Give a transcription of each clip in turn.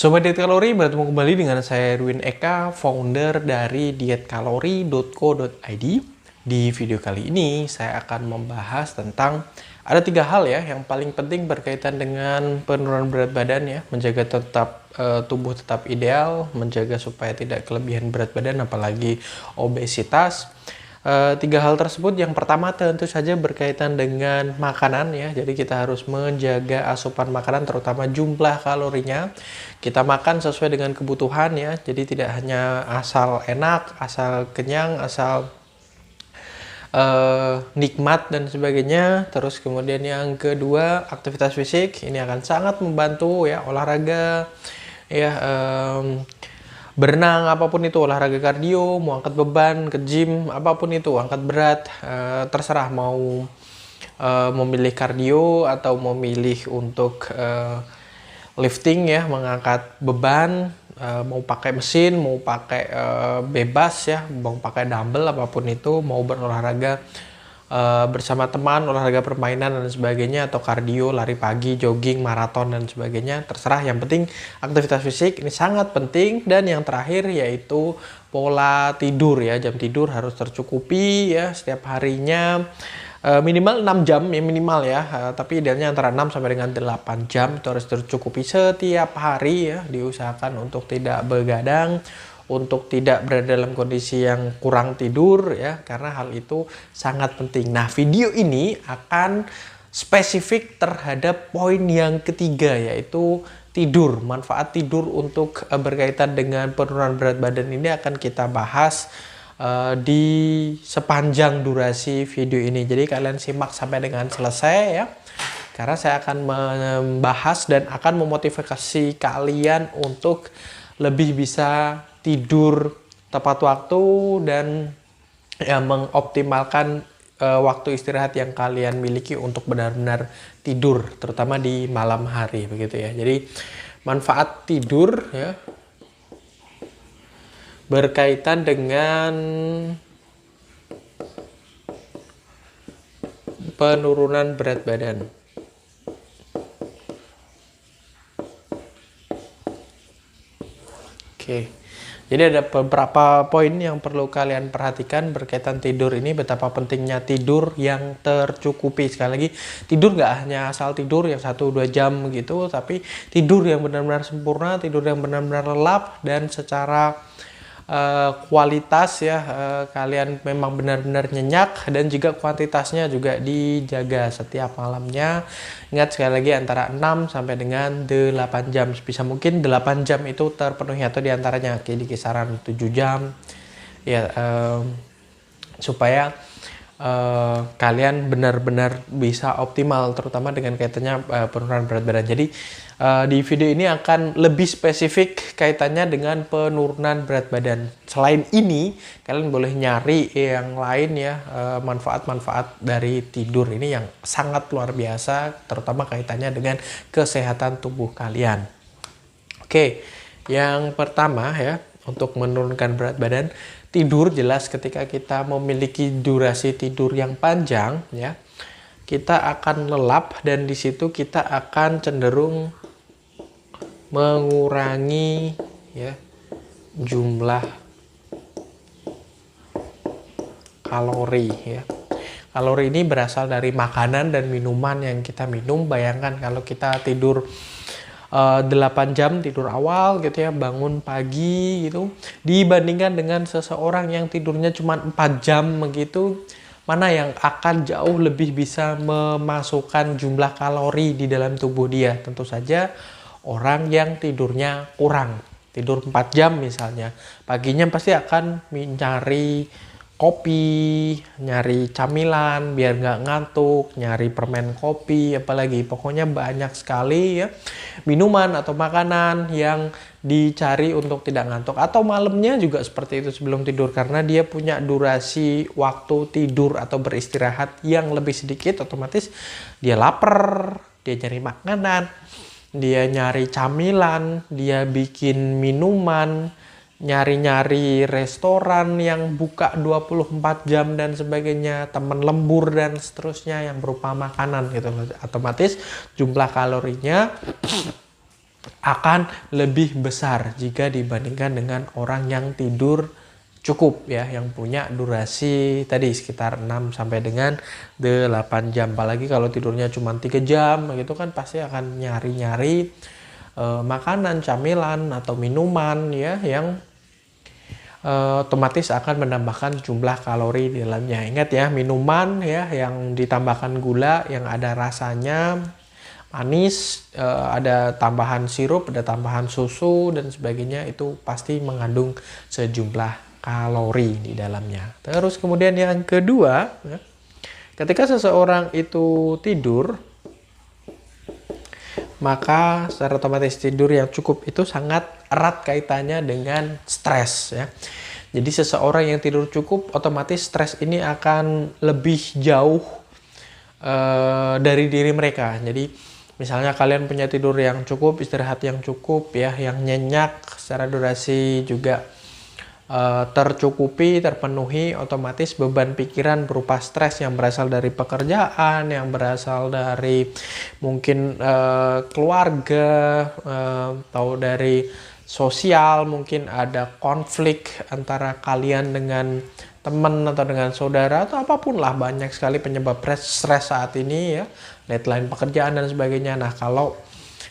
Sobat Diet Kalori, bertemu kembali dengan saya Erwin Eka, founder dari dietkalori.co.id. Di video kali ini saya akan membahas tentang ada 3 hal ya yang paling penting berkaitan dengan penurunan berat badan ya, menjaga tubuh tetap ideal, menjaga supaya tidak kelebihan berat badan apalagi obesitas. 3 hal tersebut, yang pertama tentu saja berkaitan dengan makanan ya. Jadi kita harus menjaga asupan makanan, terutama jumlah kalorinya. Kita makan sesuai dengan kebutuhan ya. Jadi tidak hanya asal enak, asal kenyang, asal nikmat dan sebagainya. Terus kemudian yang kedua, aktivitas fisik ini akan sangat membantu ya, olahraga ya, berenang, apapun itu, olahraga kardio, mau angkat beban ke gym, apapun itu, angkat berat, terserah mau memilih kardio atau memilih untuk lifting ya, mengangkat beban, mau pakai mesin, mau pakai bebas ya, mau pakai dumbbell, apapun itu, mau berolahraga bersama teman, olahraga permainan dan sebagainya, atau kardio, lari pagi, jogging, maraton dan sebagainya, terserah. Yang penting aktivitas fisik ini sangat penting. Dan yang terakhir yaitu pola tidur ya, jam tidur harus tercukupi ya setiap harinya, minimal 6 jam ya, minimal ya, tapi idealnya antara 6 sampai dengan 8 jam itu harus tercukupi setiap hari ya. Diusahakan untuk tidak begadang, untuk tidak berada dalam kondisi yang kurang tidur ya, karena hal itu sangat penting. Nah, video ini akan spesifik terhadap poin yang ketiga, yaitu tidur. Manfaat tidur untuk berkaitan dengan penurunan berat badan ini akan kita bahas di sepanjang durasi video ini. Jadi kalian simak sampai dengan selesai ya, karena saya akan membahas dan akan memotivasi kalian untuk lebih bisa tidur tepat waktu dan ya, mengoptimalkan waktu istirahat yang kalian miliki untuk benar-benar tidur, terutama di malam hari begitu ya. Jadi manfaat tidur ya berkaitan dengan penurunan berat badan. Oke. Jadi ada beberapa poin yang perlu kalian perhatikan berkaitan tidur ini, betapa pentingnya tidur yang tercukupi. Sekali lagi, tidur nggak hanya asal tidur yang 1-2 jam gitu, tapi tidur yang benar-benar sempurna, tidur yang benar-benar lelap dan secara kualitas ya, kalian memang benar-benar nyenyak, dan juga kuantitasnya juga dijaga setiap malamnya. Ingat sekali lagi, antara 6 sampai dengan 8 jam, bisa mungkin 8 jam itu terpenuhi atau diantaranya di kisaran 7 jam ya, supaya kalian benar-benar bisa optimal, terutama dengan kaitannya penurunan berat badan. Jadi di video ini akan lebih spesifik kaitannya dengan penurunan berat badan. Selain ini, kalian boleh nyari yang lain ya, manfaat-manfaat dari tidur ini yang sangat luar biasa, terutama kaitannya dengan kesehatan tubuh kalian. Oke, yang pertama ya, untuk menurunkan berat badan, tidur jelas ketika kita memiliki durasi tidur yang panjang ya, kita akan lelap, dan di situ kita akan cenderung mengurangi ya jumlah kalori ya. Kalori ini berasal dari makanan dan minuman yang kita minum. Bayangkan kalau kita tidur 8 jam tidur awal gitu ya, bangun pagi gitu, dibandingkan dengan seseorang yang tidurnya cuma 4 jam begitu, mana yang akan jauh lebih bisa memasukkan jumlah kalori di dalam tubuh dia? Tentu saja orang yang tidurnya kurang, tidur 4 jam misalnya, paginya pasti akan mencari kopi, nyari camilan biar nggak ngantuk, nyari permen kopi, apalagi pokoknya banyak sekali ya minuman atau makanan yang dicari untuk tidak ngantuk. Atau malamnya juga seperti itu sebelum tidur, karena dia punya durasi waktu tidur atau beristirahat yang lebih sedikit, otomatis dia lapar, dia nyari makanan, dia nyari camilan, dia bikin minuman, nyari-nyari restoran yang buka 24 jam dan sebagainya, temen lembur dan seterusnya yang berupa makanan gitu. Otomatis jumlah kalorinya akan lebih besar jika dibandingkan dengan orang yang tidur cukup ya, yang punya durasi tadi sekitar 6 sampai dengan 8 jam. Apalagi kalau tidurnya cuma 3 jam gitu kan pasti akan nyari-nyari makanan, camilan atau minuman ya yang otomatis akan menambahkan jumlah kalori di dalamnya. Ingat ya, minuman ya yang ditambahkan gula, yang ada rasanya manis, ada tambahan sirup, ada tambahan susu dan sebagainya, itu pasti mengandung sejumlah kalori di dalamnya. Terus kemudian yang kedua, ya, ketika seseorang itu tidur, maka secara otomatis tidur yang cukup itu sangat erat kaitannya dengan stres ya. Jadi seseorang yang tidur cukup otomatis stres ini akan lebih jauh dari diri mereka. Jadi misalnya kalian punya tidur yang cukup, istirahat yang cukup ya, yang nyenyak, secara durasi juga tercukupi, terpenuhi, otomatis beban pikiran berupa stres yang berasal dari pekerjaan, yang berasal dari mungkin keluarga, atau dari sosial, mungkin ada konflik antara kalian dengan teman atau dengan saudara atau apapun lah, banyak sekali penyebab stres saat ini ya, deadline pekerjaan dan sebagainya. Nah, kalau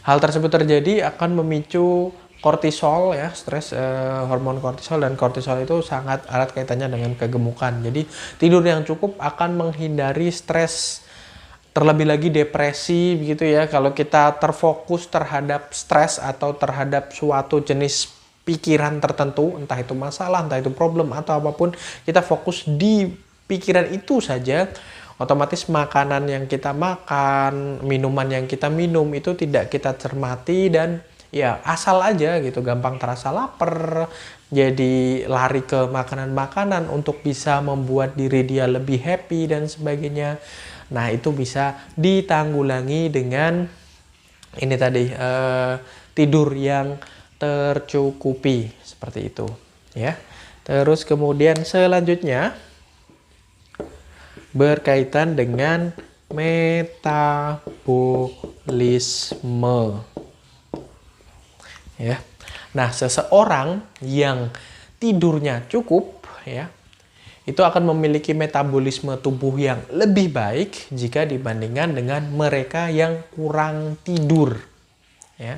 hal tersebut terjadi akan memicu kortisol ya, stres, hormon kortisol, dan kortisol itu sangat erat kaitannya dengan kegemukan. Jadi tidur yang cukup akan menghindari stres, terlebih lagi depresi begitu ya. Kalau kita terfokus terhadap stres atau terhadap suatu jenis pikiran tertentu, entah itu masalah, entah itu problem atau apapun, kita fokus di pikiran itu saja, otomatis makanan yang kita makan, minuman yang kita minum itu tidak kita cermati dan ya asal aja gitu, gampang terasa lapar, jadi lari ke makanan-makanan untuk bisa membuat diri dia lebih happy dan sebagainya. Nah, itu bisa ditanggulangi dengan ini tadi, tidur yang tercukupi seperti itu ya. Terus kemudian selanjutnya berkaitan dengan metabolisme ya. Nah, seseorang yang tidurnya cukup ya, itu akan memiliki metabolisme tubuh yang lebih baik jika dibandingkan dengan mereka yang kurang tidur ya.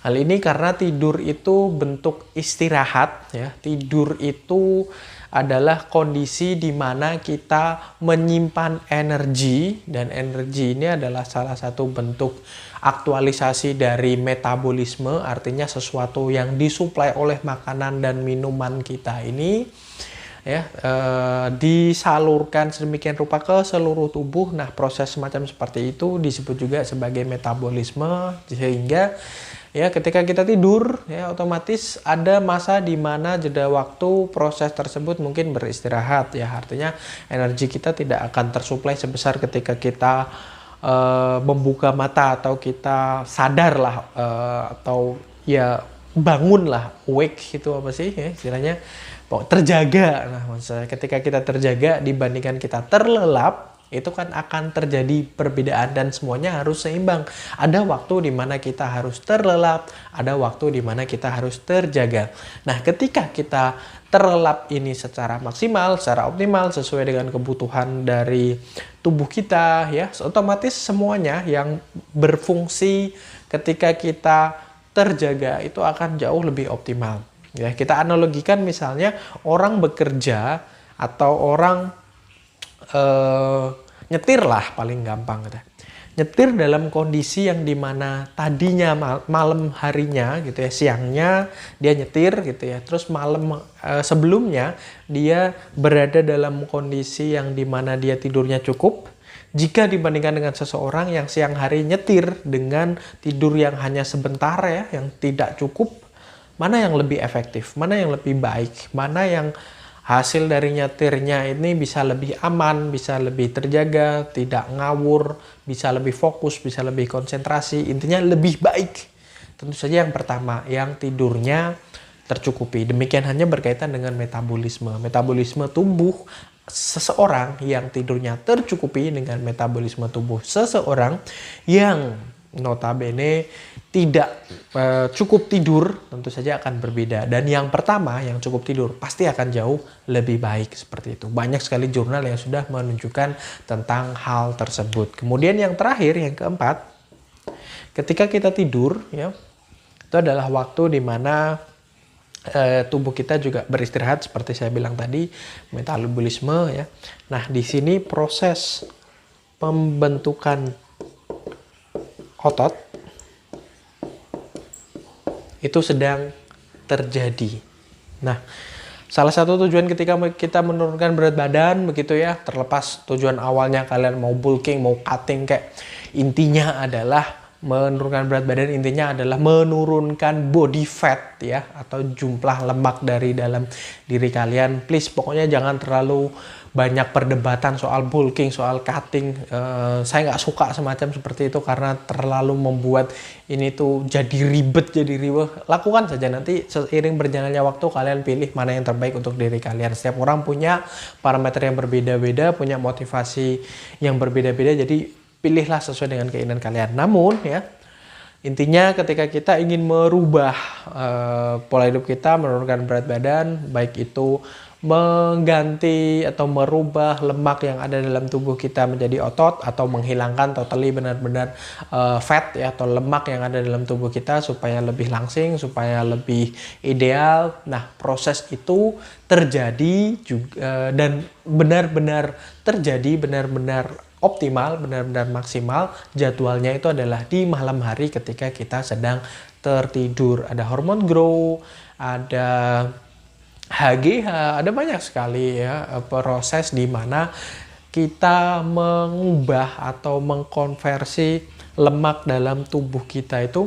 Hal ini karena tidur itu bentuk istirahat ya. Tidur itu adalah kondisi di mana kita menyimpan energi, dan energi ini adalah salah satu bentuk aktualisasi dari metabolisme, artinya sesuatu yang disuplai oleh makanan dan minuman kita ini ya, disalurkan sedemikian rupa ke seluruh tubuh. Nah, proses semacam seperti itu disebut juga sebagai metabolisme, sehingga ya ketika kita tidur ya otomatis ada masa di mana jeda waktu proses tersebut mungkin beristirahat ya, artinya energi kita tidak akan tersuplai sebesar ketika kita membuka mata atau kita sadar lah, atau ya bangun lah, awake itu apa sih ya istilahnya, terjaga. Nah, maksudnya ketika kita terjaga dibandingkan kita terlelap, itu kan akan terjadi perbedaan dan semuanya harus seimbang. Ada waktu di mana kita harus terlelap, ada waktu di mana kita harus terjaga. Nah, ketika kita terlelap ini secara maksimal, secara optimal, sesuai dengan kebutuhan dari tubuh kita, ya, otomatis semuanya yang berfungsi ketika kita terjaga itu akan jauh lebih optimal. Ya, kita analogikan misalnya orang bekerja atau orang nyetir lah paling gampang gitu. Nyetir dalam kondisi yang dimana tadinya malam harinya gitu ya, siangnya dia nyetir gitu ya, terus malam sebelumnya dia berada dalam kondisi yang dimana dia tidurnya cukup. Jika dibandingkan dengan seseorang yang siang hari nyetir dengan tidur yang hanya sebentar ya, yang tidak cukup, mana yang lebih efektif, mana yang lebih baik, mana yang hasil dari nyetirnya ini bisa lebih aman, bisa lebih terjaga, tidak ngawur, bisa lebih fokus, bisa lebih konsentrasi, intinya lebih baik. Tentu saja yang pertama, yang tidurnya tercukupi. Demikian hanya berkaitan dengan metabolisme. Metabolisme tubuh seseorang yang tidurnya tercukupi dengan metabolisme tubuh seseorang yang notabene tidak cukup tidur, tentu saja akan berbeda. Dan yang pertama, yang cukup tidur, pasti akan jauh lebih baik seperti itu. Banyak sekali jurnal yang sudah menunjukkan tentang hal tersebut. Kemudian yang terakhir, yang keempat, ketika kita tidur, ya, itu adalah waktu di mana tubuh kita juga beristirahat, seperti saya bilang tadi, metabolisme, ya. Nah, di sini proses pembentukan otot itu sedang terjadi. Nah, salah satu tujuan ketika kita menurunkan berat badan begitu ya, terlepas tujuan awalnya kalian mau bulking, mau cutting, kayak intinya adalah menurunkan berat badan, intinya adalah menurunkan body fat ya, atau jumlah lemak dari dalam diri kalian. Please, pokoknya jangan terlalu banyak perdebatan soal bulking, soal cutting. Saya nggak suka semacam seperti itu karena terlalu membuat ini tuh jadi ribet, jadi riweh. Lakukan saja, nanti seiring berjalannya waktu kalian pilih mana yang terbaik untuk diri kalian. Setiap orang punya parameter yang berbeda-beda, punya motivasi yang berbeda-beda, jadi pilihlah sesuai dengan keinginan kalian. Namun ya, intinya ketika kita ingin merubah pola hidup kita, menurunkan berat badan, baik itu mengganti atau merubah lemak yang ada dalam tubuh kita menjadi otot, atau menghilangkan totally benar-benar fat ya, atau lemak yang ada dalam tubuh kita supaya lebih langsing, supaya lebih ideal. Nah, proses itu terjadi juga, dan benar-benar terjadi, benar-benar optimal, benar-benar maksimal. Jadwalnya itu adalah di malam hari ketika kita sedang tertidur. Ada hormon growth, ada HGH, ada banyak sekali ya proses di mana kita mengubah atau mengkonversi lemak dalam tubuh kita itu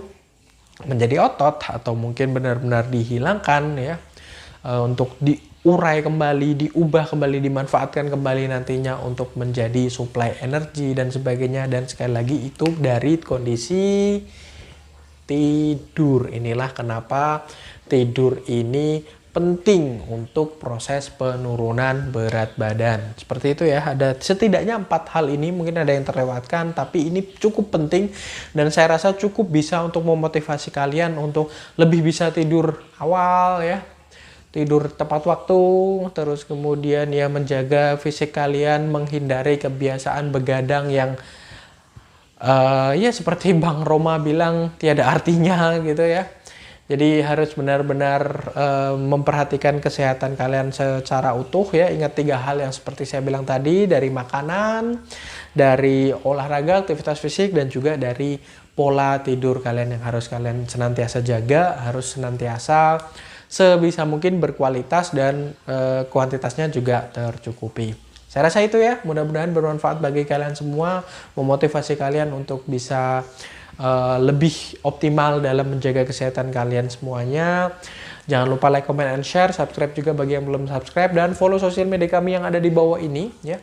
menjadi otot, atau mungkin benar-benar dihilangkan ya, untuk diurai kembali, diubah kembali, dimanfaatkan kembali nantinya untuk menjadi suplai energi dan sebagainya. Dan sekali lagi itu dari kondisi tidur. Inilah kenapa tidur ini penting untuk proses penurunan berat badan. Seperti itu ya, ada setidaknya 4 hal ini, mungkin ada yang terlewatkan, tapi ini cukup penting dan saya rasa cukup bisa untuk memotivasi kalian untuk lebih bisa tidur awal ya, tidur tepat waktu, terus kemudian ya menjaga fisik kalian, menghindari kebiasaan begadang yang ya seperti Bang Roma bilang tiada artinya gitu ya. Jadi harus benar-benar memperhatikan kesehatan kalian secara utuh ya. Ingat 3 hal yang seperti saya bilang tadi, dari makanan, dari olahraga, aktivitas fisik, dan juga dari pola tidur kalian yang harus kalian senantiasa jaga, harus senantiasa sebisa mungkin berkualitas dan kuantitasnya juga tercukupi. Saya rasa itu ya, mudah-mudahan bermanfaat bagi kalian semua, memotivasi kalian untuk bisa lebih optimal dalam menjaga kesehatan kalian semuanya. Jangan lupa like, comment, and share, subscribe juga bagi yang belum subscribe, dan follow sosial media kami yang ada di bawah ini ya.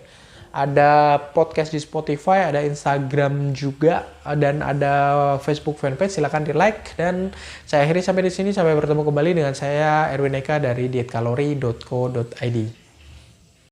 Ada podcast di Spotify, ada Instagram juga, dan ada Facebook fanpage. Silahkan di like, dan saya akhiri sampai di sini. Sampai bertemu kembali dengan saya Erwin Eka dari dietkalori.co.id.